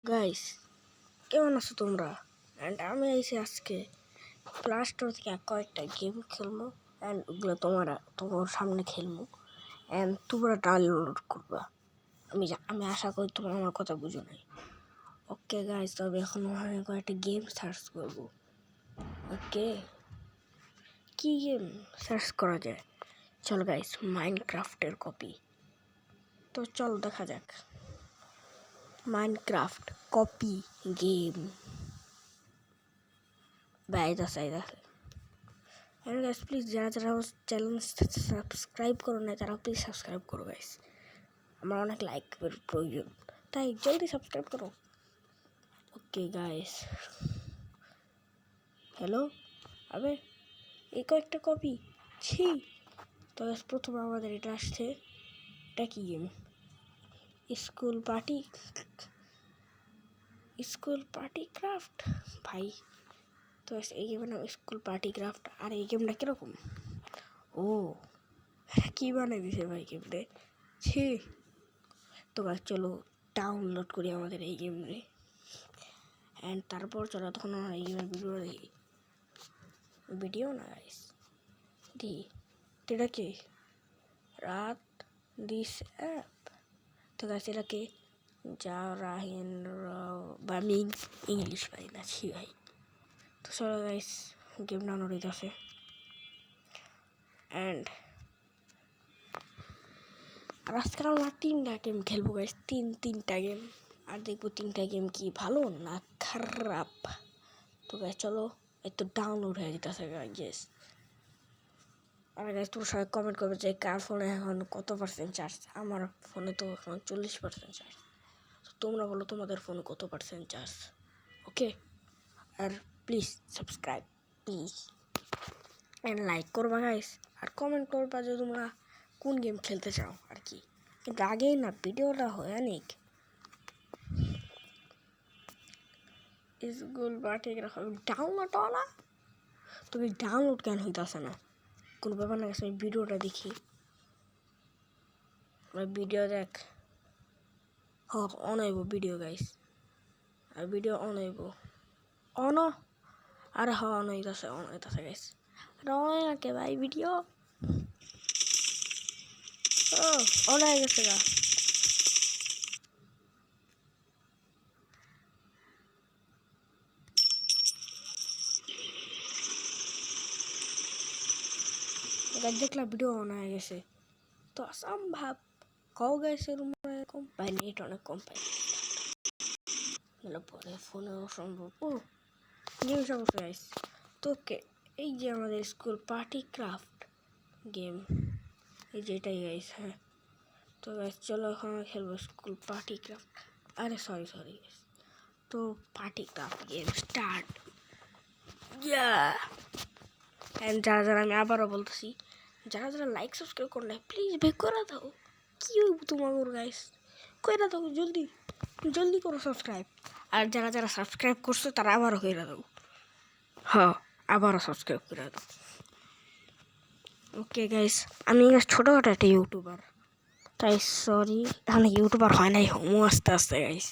Guys, কেমন আছো তোমরা? অ্যান্ড আমি এসে আজকে প্লে স্টোর থেকে কয়েকটা গেম খেলবো অ্যান্ড ওগুলো তোমার সামনে খেলবো অ্যান্ড তোমরা ডাউনলোড করবা। আমি আশা করি তোমরা আমার কথা বুঝো নাই। ওকে গাইস, তবে এখন আমি কয়েকটা গেম সার্চ করবো। ওকে, কি গেম সার্চ করা যায়? চল গাইস, মাইনক্রাফটের কপি। তো চল দেখা যাক Minecraft copy game. Guys please যারা চ্যানেল সাবস্ক্রাইব করো না তারা প্লিজ সাবস্ক্রাইব করো গাইস। আমার অনেক লাইকের প্রয়োজন, তাই জলদি সাবস্ক্রাইব করো। ওকে গাইস, হ্যালো, আবে এই কয়েকটা কপি ছি। তো প্রথমে আমাদের এটা আসছে, এটা কি গেম? স্কুল পার্টি ক্রাফট ভাই। তো এই গেমের নাম স্কুল পার্টি ক্রাফট। আর এই গেমটা কিরকম? ও কি বানাই দিছে ভাই গেমটা, ছি। তো গাইস চলো ডাউনলোড করি আমাদের এই গেমে অ্যান্ড তারপর চলো তখন আমরা এই গেমের ভিডিও না গাইস দি এটাকে রাত দিস অ্যাপ। তো গাইস এটাকে বা আমি ইংলিশ পাই না, ছি ভাই। তো চলো গাইস গেম ডাউনলোড হইতে আছে অ্যান্ড আর আজকে আমরা 3টা গেম খেলবো গাইস, তিনটা গেম। আর দেখবো 3টা গেম কি ভালো না খারাপ। তো গাইস চলো, একটু ডাউনলোড হয়ে যেতেছে গাইস। আর গাইস তোর সবাই কমেন্ট করবে যে কার ফোনে এখন কত % চার্জ। আমার ফোনে তো এখন 40% চার্জ। তো তোমরা বলো তোমাদের ফোনে কত % চার্জ। ওকে, আর please subscribe please and like করবা গাইস। আর কমেন্ট করবা যে তোমরা কোন গেম খেলতে চাও আর কি। কিন্তু আগেই না ভিডিওটা হয় অনেক স্কুল পার্টি ডাউনলোড হওয়া না। তুমি ডাউনলোড কেন হইতেছে না? কোনো ব্যাপার না, আমি ভিডিওটা দেখি। ভিডিও দেখ, অন হইব ভিডিও গাইস। আর ভিডিও অন হইব অন। আরে অন হইতেছে গাইস। আরে অন হয় না কে ভাই ভিডিও? অন হয়ে গেছে গা। দেখলাম ভিডিও অন হয়ে গেছে। তো অসম্ভব কও গাইস এরকম এরকম ভাই, নেট অনেক কম পাই পরে ফোনে অসম্ভব। ও গেম সমস্যা গাইস। তো এই যে আমাদের স্কুল পার্টি ক্রাফট গেম, এই যে এটাই গাইস। হ্যাঁ তো গাইস চলো এখন আমরা খেলবো স্কুল পার্টি ক্রাফট। আরে সরি গাইস। তো party craft game start. And যারা আমি আবারও বলতেছি, যারা লাইক সাবস্ক্রাইব করো না প্লিজ ভাই করে দাও। কি হইব তোমার গাইস, করে দাও জলদি করো সাবস্ক্রাইব। আর যারা সাবস্ক্রাইব করছো তারা আবারও করে দাও। হ্যাঁ, আবারও সাবস্ক্রাইব করে দাও। ওকে গাইস, আমি ছোটোখাটো একটা ইউটিউবার, তাই সরি এখানে ইউটিউবার হয় নাই, হোমো আস্তে আস্তে গাইস।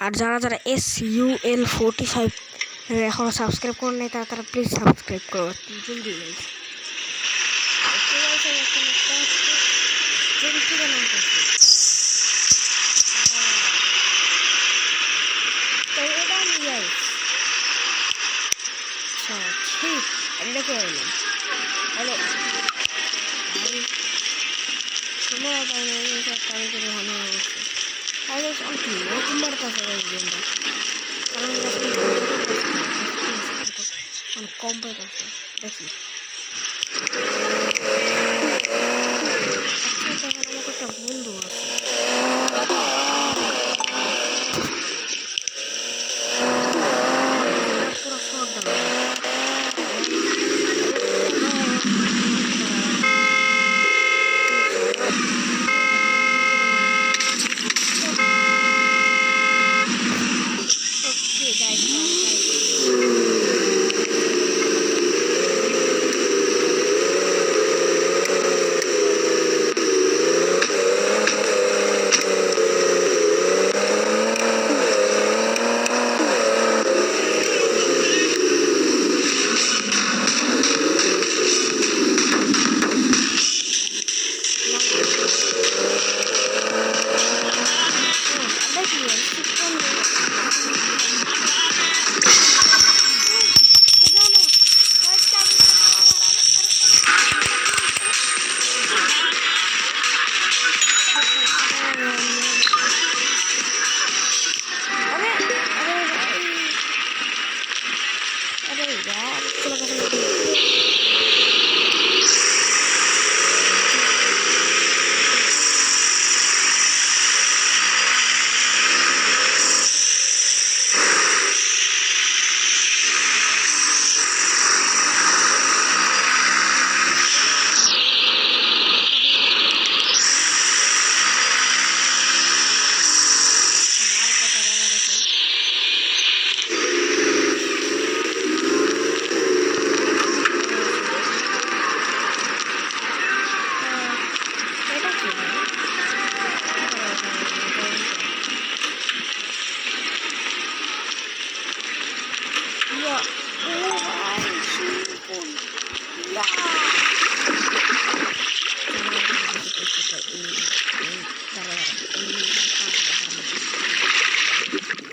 আর যারা SUL45 এখনও সাবস্ক্রাইব করে নাই তারা প্লিজ সাবস্ক্রাইব করো জলদি গাইস। কম পাইতেছে দেখি। একটা বন্ধু আছে, পুরো শর্ট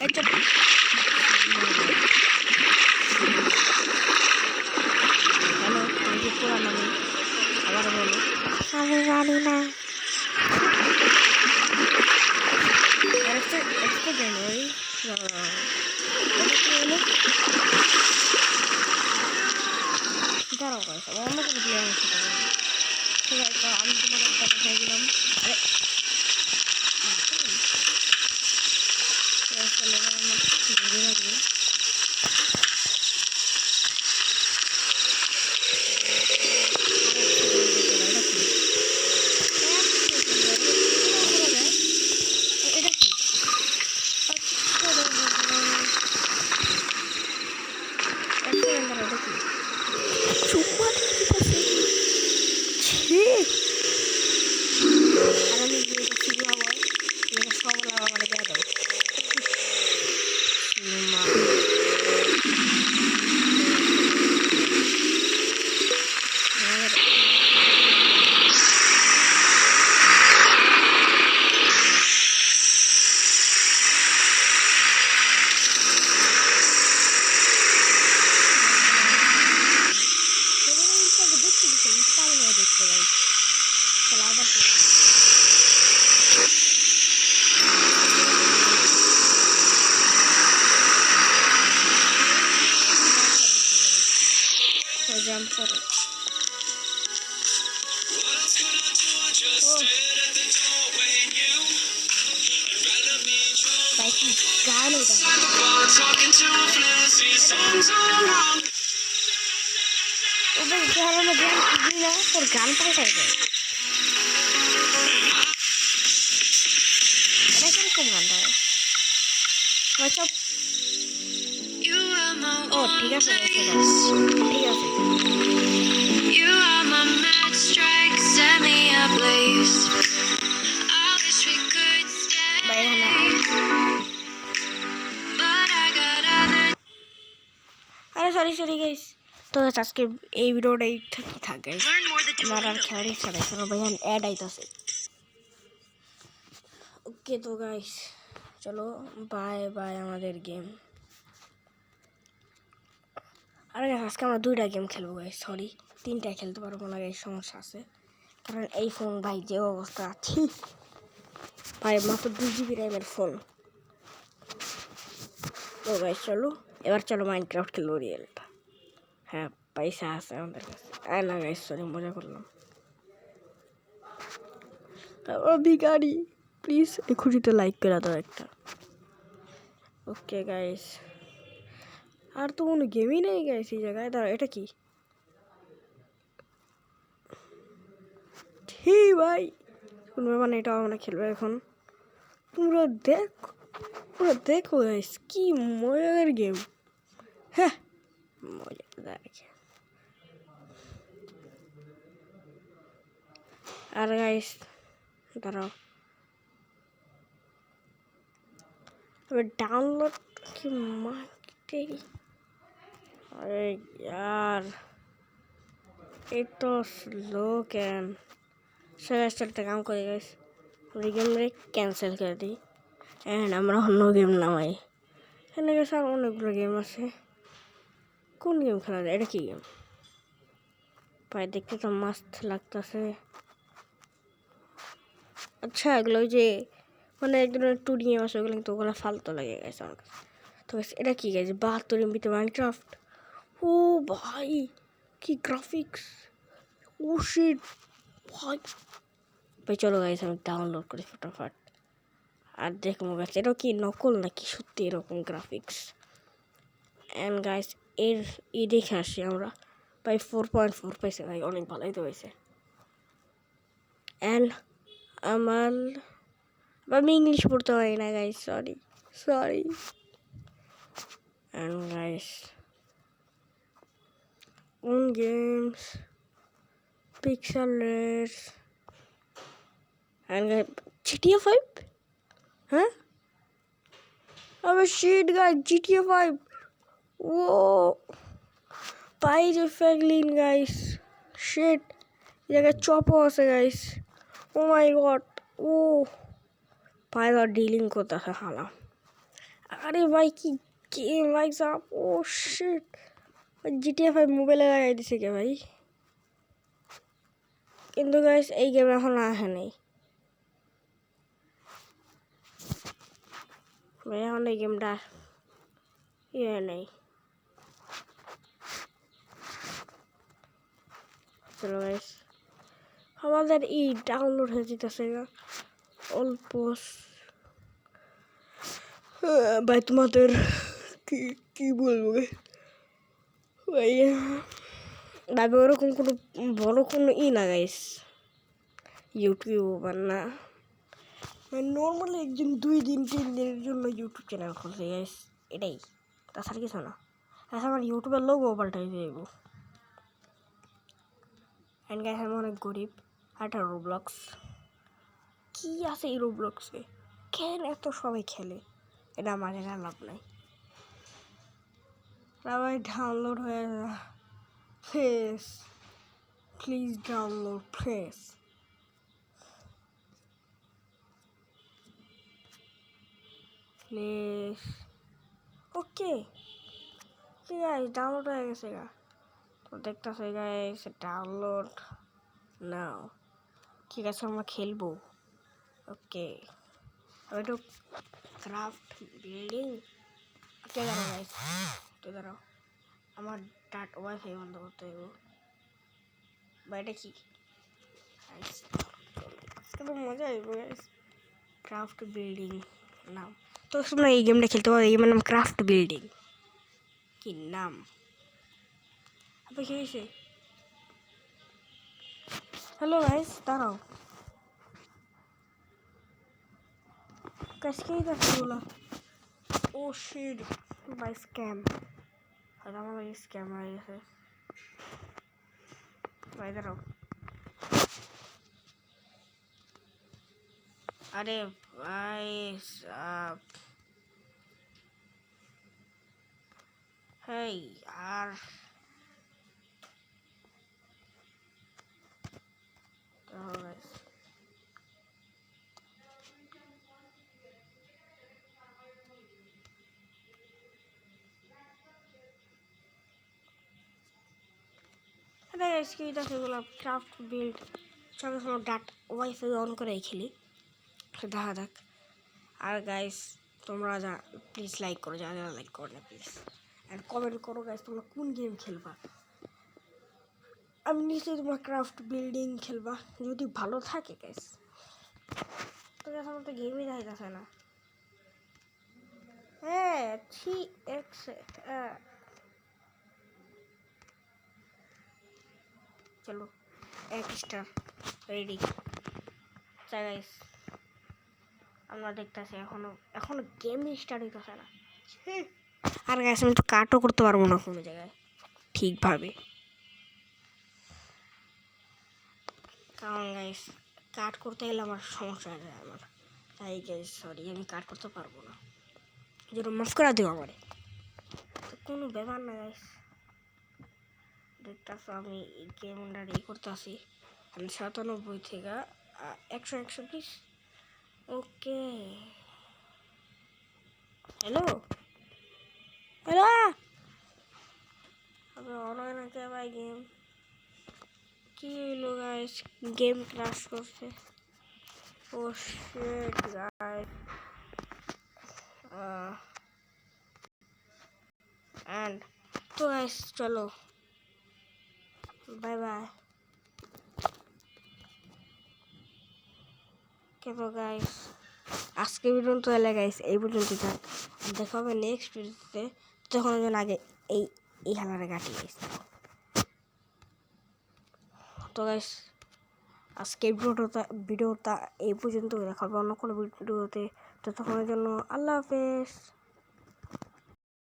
হ্যালো, তুমি কি পুরা নামে আবার বলো। আমি জানি না। একটা জানুয়ারি দাঁড়াও গাইস, অন্য কোনো প্লেয়ারের সাথে বলবো। ঠিক আছে, তো আমি তোমাদের একটা দেখাই দিলাম। আরে চলে গেলাম ঘুরে রাখবো। এটা কি? এটা কি? চুম্মা দিতেছে। ছি! আর আমি যে এটা ফিরে হবো, এটা সব লাগা মানে দেওয়া দাও। চুম্মা। দেখতে পাই চলো আবার জাম্প করো। ভাই কি গান এটা ওদের চালানো গান খুবই না, তোর গান পাল্টাই যায়। এটা কিরকম গানটা? হয়তো ও ঠিক আছে ঠিক আছে। ভাই আরে সরি গাইস, তো আজকে এই ভিডিওটা ঠিকই থাক গাইস। আমার আর খেলার ইচ্ছা নাই, কারণ ভাই অ্যাড আইতাছে। ওকে তো গাইস চলো বাই বাই আমাদের গেম। আরে আজকে আমরা 2টা গেম খেলবো গাইস, সরি 3টা খেলতে পারবো না গাইস, সমস্যা আছে। কারণ এই ফোন ভাই যে অবস্থা আছে ভাই, মাত্র 2 GB র্যামের ফোন। তো গাইস চলো এবার চলো মাইনক্রাফট খেলবো রিয়েলটা। হ্যাঁ পয়সা আছে আমাদের কাছে। না গাইস সরি মজা করলাম। ভিখারি প্লিজ এখনই লাইক করে দাও একটা। ওকে গাইস, আর তো কোনো গেমই নেই গাইস এই জায়গায়। দাঁড়া এটা কি? ঠিক ভাই কোন ব্যাপার না, এটাও আমরা খেলবো এখন। তোমরা দেখো গাইস কি মজার গেম। হ্যাঁ মজাদার গেম। আর গাইস দাঁড়াও ডাউনলোড কি মারতে। अरे यार ये तो स्लो कैन। चलते काम করে गाइस, गेम রে ক্যান্সেল করে দিই এন্ড আমরা অন্য গেম নামাই। এখানে গেছে আর অনেকগুলো গেম আছে। কোন গেম খেলা যায়? এটা কি গেম ভাই? দেখতে তো মস্ত লাগতেছে। আচ্ছা এগুলো যে মানে এক ধরনের 2D গেম আছে, ওগুলো কিন্তু ওগুলো ফালতু লাগে গেছে আমার কাছে। তো এটা কি গেছে? 72 MB মাইনক্রাফট। ও ভাই কি গ্রাফিক্স, ও শিট ভাই। ভাই চলো গাইস আমি ডাউনলোড করি ফটাফট আর দেখবো গাইস এটা কি নকল নাকি সত্যি এরকম গ্রাফিক্স। অ্যান্ড গাইস দেখে আসি আমরা। ভাই 4.4 পাইছে ভাই, অনেক ভালোই তো হয়েছে। অ্যান্ড আমি ইংলিশ পড়তে পারি না guys, sorry. And guys own games, pixel rates, and GTA 5? Huh? Oh shit guys, GTA 5. Whoa. Pie Franklin guys. Shit. Like a chopper also guys. Oh my god. Oh. Pie are dealing with the hala. আরে ভাই কি game likes up, ও sheet, GTA 5 মোবাইলে লাগাই দিছে কে ভাই। কিন্তু guys এই game এখন আসে নাই ভাই, এখন এই গেমটা ইয়ে নেই। চলো গাইস, আমাদের এই ডাউনলোড হয়ে যেতেছে অল্প। ভাই তোমাদের কি কি বলবো ভাই, ভাবে ওরকম কোনো বড় কোনো না গাইস, ইউটিউবার না, মানে নর্মালি একজন 2 দিন 3 দিনের জন্য ইউটিউব চ্যানেল খুলছে গাইস, এটাই, তাছাড়া কিছু না। আচ্ছা আমার ইউটিউবের লোগো পাল্টাই যাইব। অ্যান্ড গাইস আমি অনেক গরিব। একটা রোবলক্স, কি আছে এই রোবলক্সে, কেন এত সবাই খেলে, এটা আমার জানার লাভ নাই। সবাই ডাউনলোড হয়ে please please download please. Please okay ঠিক আছে, ডাউনলোড হয়ে গেছে গা, তো দেখতেছে গাইস ডাউনলোড নাও। ঠিক আছে আমরা খেলবো। ওকে আমি একটু ক্রাফট বিল্ডিং, ওকে দাঁড়াও গাইস, তো দাঁড়াও আমার ওয়াইফাই বন্ধ করতে হইব। বা এটা কি কিন্তু মজা আসবে গাইস, ক্রাফট বিল্ডিং নাম। তো তোমরা এই গেমটা খেলতে পারো, এই গেমের নাম ক্রাফট বিল্ডিং। কি নাম আপনি কি হয়েছে? হ্যালো গাইস দাঁড়াও, कैसे ही था बोला, ओ शिट बाय स्कैम, हमारा भाई स्कैम आया है भाई, इधर आओ। अरे भाई साहब, है यार, तो गाइस अरे इसकी इधर से बोला क्राफ्ट बिल्ड, चलो हम डाट वाईफाई ऑन করে খেলি দেখা যাক। আর গাইস তোমরা যা প্লিজ লাইক করো, যারা যারা লাইক করো না প্লিজ, এন্ড কমেন্ট করো গাইস তোমরা কোন গেম খেলবা। আমি নিশ্চয়ই তোমরা ক্রাফট বিল্ডিং খেলবা যদি ভালো থাকে গাইস। তো গাইস আমার তো গেমই দেখাইতেছে না। হ্যাঁ ঠিক আছে, চলো 1 স্টার রেডি। আচ্ছা গাইস আমরা দেখতেছি এখনো গেমই স্টার্ট হইতেছে না। আর গাইস আমি তো কাটও করতে পারবো না কোনো জায়গায় ঠিকভাবে, কারণ গাইস কাট করতে গেলে আমার সমস্যা হয়ে যায় আমার, তাই গাইস সরি আমি কাট করতে পারবো না, যেটা মাফ করে দিও আমারে। তো কোনো ব্যাপার না গাইস, দেখতেছো আমি এই গেমটা রেডি করতেছি, আমি 97 থেকে 100 ওকে। হ্যালো হ্যালো আমি অনলাইন আছে ভাই, গেম কি হইলো গাইস, গেম ক্রাশ করছে, ও শিট গাইস, এন্ড তো গাইস চলো বাই বাই। তো গাইস আজকে ভিডিও তো এলে গাইস এই পর্যন্ত থাক, দেখা হবে নেক্সট ভিডিওতে, তখন আগে এই এই হালারে কাটি গাইস। তো গাইস আজকে ভিডিওটা এই পর্যন্ত, দেখা হবে অন্য কোনো ভিডিওতে, ততক্ষণের জন্য আল্লাহ হাফেজ।